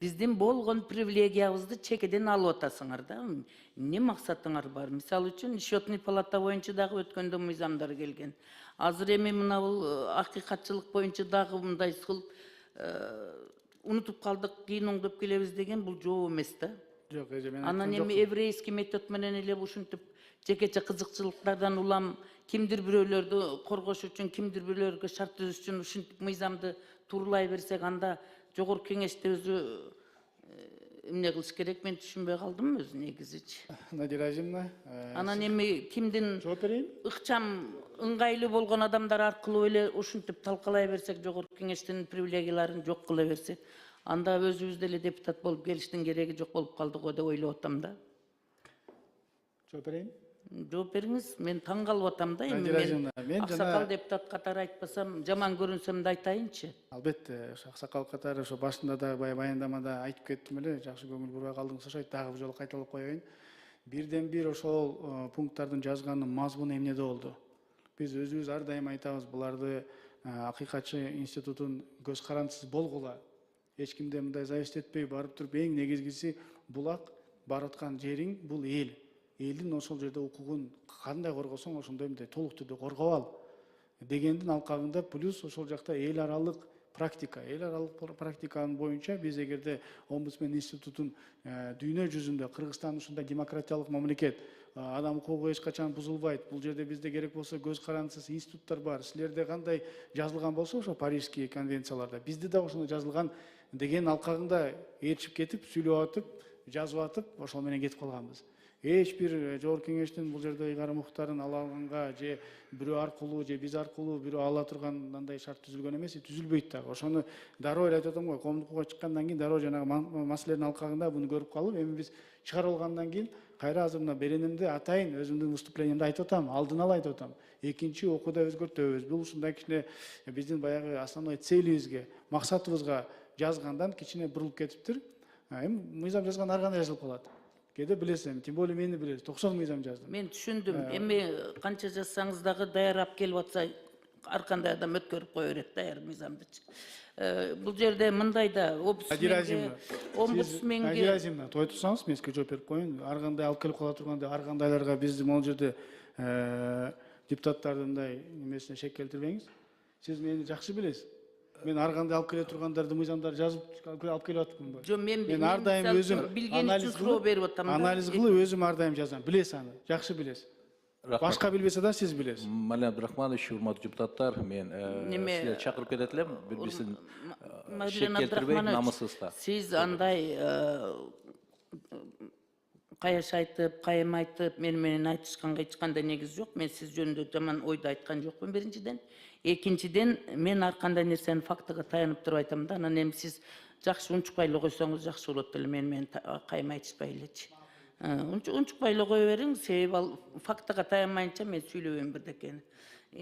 Биздин болгон привилегиябызды чекеден алып атасыңар да. Не максатыңар бар? Мисалы үчүн счетный палата боюнча дагы өткөндө мыйзамдар келген. Азыр эми мына бул акыйкатчылык боюнча дагы мындай кылып унутуп калдык, кийин оңдоп келебиз деген бул жооп эмес да. Жок, эже мен Анан айткан эми жокмун. еврейский метод менен эле ушинтип жекече кызыкчылыктардан улам кимдир бирөөлөрдү коргош үчүн, кимдир бирөөлөргө шарт түзүш үчүн ушинтип мыйзамды туурулай берсек, анда жогорку кеңеште өзү эмне кылыш керек, мен түшүнбөй калдым өзү негизичи. Надира Ажимовна, Анан эми кимдин жооп берейин? ыкчам ыңгайлуу болгон адамдар аркылуу эле ушинтип талкалай берсек, жогорку кеңештин привилегияларын жок кыла берсек, анда өзүбүз деле депутат болуп келиштин кереги жок болуп калды го деп ойлоп атам да. Жооп берейин? Жооп бериңиз, мен таң калып атам да. Эми Надира Ажимовна, мен аксакал депутат катары айтпасам, жаман көрүнсөм да айтайынчы. Албетте, аксакал катары ошо башында да баяндамада айтып кеттим эле, жакшы көңүл бурбай калдыңыз окшойт, дагы бир жолу кайталап коеюн. Бирден бир ошол пункттардын жазганын мазмуну эмнеде болду? Биз өзүбүз ар дайым айтабыз, буларды акыйкатчы институтун көз карандысыз болгула. Эч кимден мындай зависит этпей барып туруп, эң негизгиси булак бараткан жериң бул эл. Элдин ошол жерде укугун кандай коргосоң, ошондой мындай толук түрдө коргоп ал дегендин алкагында, плюс ошол жакта эл аралык практиканын боюнча биз эгерде омбудсмен институтун дүйнө жүзүндө Кыргызстан ушундай демократиялык мамлекет, адам укугу эч качан бузулбайт. Бул жерде бизде керек болсо көз карандысыз институттар бар. Силерде кандай жазылган болсо ошо Парижский конвенцияларда, бизде да ошондой жазылган деген алкагында ээрчип кетип, сүйлөп атып, жазып атып, ошол менен кетип калганбыз. Эч бир жогорку кеңештин бул жерде ыйгарым укуктарын ала алганга, же бирөө аркылуу, же биз аркылуу бирөө ала тургандай шарт түзүлгөн эмес, түзүлбөйт дагы. Ошону дароо эле айтып атам го, коомдук укугга чыккандан кийин дароо жанагы маселенин алкагында буну көрүп калып, эми биз чыгарып алгандан кийин кайра азыр мына беренимде атайын өзүмдүн выступлениемде айтып атам, алдын ала айтып атам. Экинчи окууда өзгөртөбүз. Бул ушундай кичине биздин баягы основной целибизге, максатыбызга жазгандан кичине бурулуп кетиптир. Эми мыйзам жазган ар кандай жазылып калат. Кээде билесиз, тем более мени билесиз, 90 мыйзам жаздым. Мен түшүндүм. Эми канча жазсаңыз дагы даярап келип атса, ар кандай адам өткөрүп кое берет даяр мыйзамдычы. Бул жерде мындай да омбудсменге Надира Ажимовна, той турсаңыз, мен сизге жооп берип коеюн. Ар кандай алып келип кала турганда, ар кандайларга бизди могул жерде депутаттардын мындай немесине шек келтирбеңиз. Сиз мени жакшы билесиз. Мен ар кандай алып келе тургандарды мыйзамдар жазып алып келип атпаймынбы? Жок, мен ар дайым өзүм билген үчүн суроо берип атам. Анализ кылып өзүм ар дайым жазам. Билесиз аны, жакшы билесиз. Башка билбесе да сиз билесиз. Мален Абдрахманович, урматтуу депутаттар, мен силер чакырып кетет элем, бирбирсин шек келтирбей, намысызда. Сиз андай каяш айтып, кайым айтып, менен айтышканга эч кандай негиз жок. Мен сиз жөнүндө жаман ойду айткан жокмун биринчиден. Экинчиден, мен ар кандай нерсени фактыга таянып туруп айтам да. Анан эми сиз жакшы унчукпай эле койсоңуз жакшы болот эле, мен кайым айтышпай элечи. Унчукпай эле кое бериң, себеби ал фактыга таянмайынча мен сүйлөбөйм бирдекени.